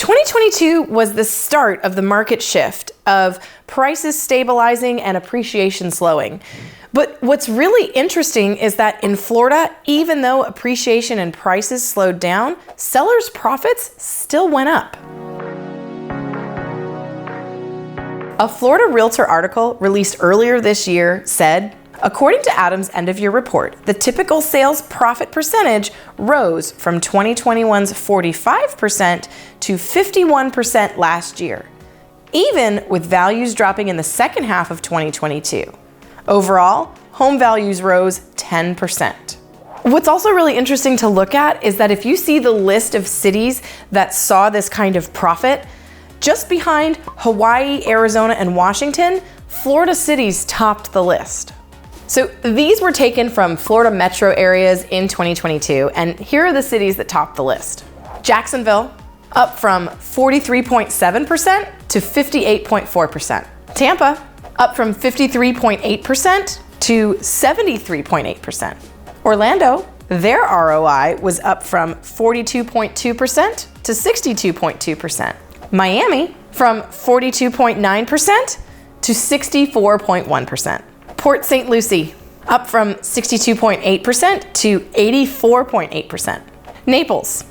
2022 was the start of the market shift of prices stabilizing and appreciation slowing. But what's really interesting is that in Florida, even though appreciation and prices slowed down, sellers' profits still went up. A Florida Realtor article released earlier this year said, according to Adam's end-of-year report, the typical sales profit percentage rose from 2021's 45% to 51% last year, even with values dropping in the second half of 2022. Overall, home values rose 10%. What's also really interesting to look at is that if you see the list of cities that saw this kind of profit, just behind Hawaii, Arizona, and Washington, Florida cities topped the list. So these were taken from Florida metro areas in 2022, and here are the cities that topped the list. Jacksonville, up from 43.7% to 58.4%. Tampa, up from 53.8% to 73.8%. Orlando, their ROI was up from 42.2% to 62.2%. Miami, from 42.9% to 64.1%. Port St. Lucie, up from 62.8% to 84.8%. Naples,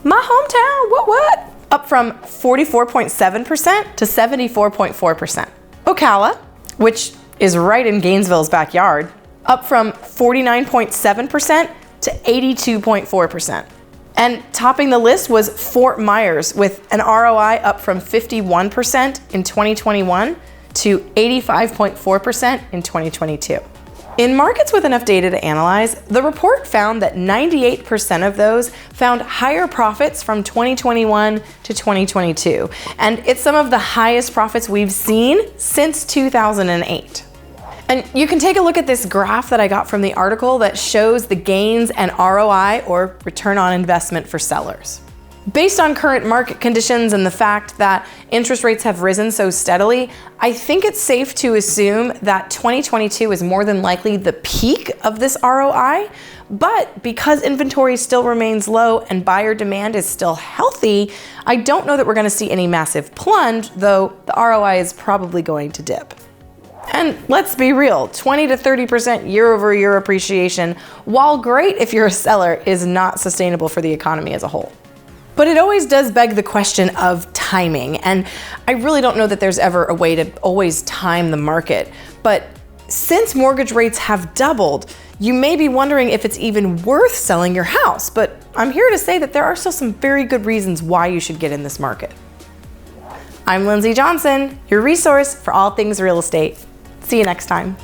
my hometown, what? Up from 44.7% to 74.4%. Ocala, which is right in Gainesville's backyard, up from 49.7% to 82.4%. And topping the list was Fort Myers with an ROI up from 51% in 2021 to 85.4% in 2022. In markets with enough data to analyze, the report found that 98% of those found higher profits from 2021 to 2022. And it's some of the highest profits we've seen since 2008. And you can take a look at this graph that I got from the article that shows the gains and ROI, or return on investment, for sellers. Based on current market conditions and the fact that interest rates have risen so steadily, I think it's safe to assume that 2022 is more than likely the peak of this ROI. But because inventory still remains low and buyer demand is still healthy, I don't know that we're going to see any massive plunge, though the ROI is probably going to dip. And let's be real, 20 to 30% year-over-year appreciation, while great if you're a seller, is not sustainable for the economy as a whole. But it always does beg the question of timing, and I really don't know that there's ever a way to always time the market. But since mortgage rates have doubled, you may be wondering if it's even worth selling your house. But I'm here to say that there are still some very good reasons why you should get in this market. I'm Lindsey Johnson, your resource for all things real estate. See you next time.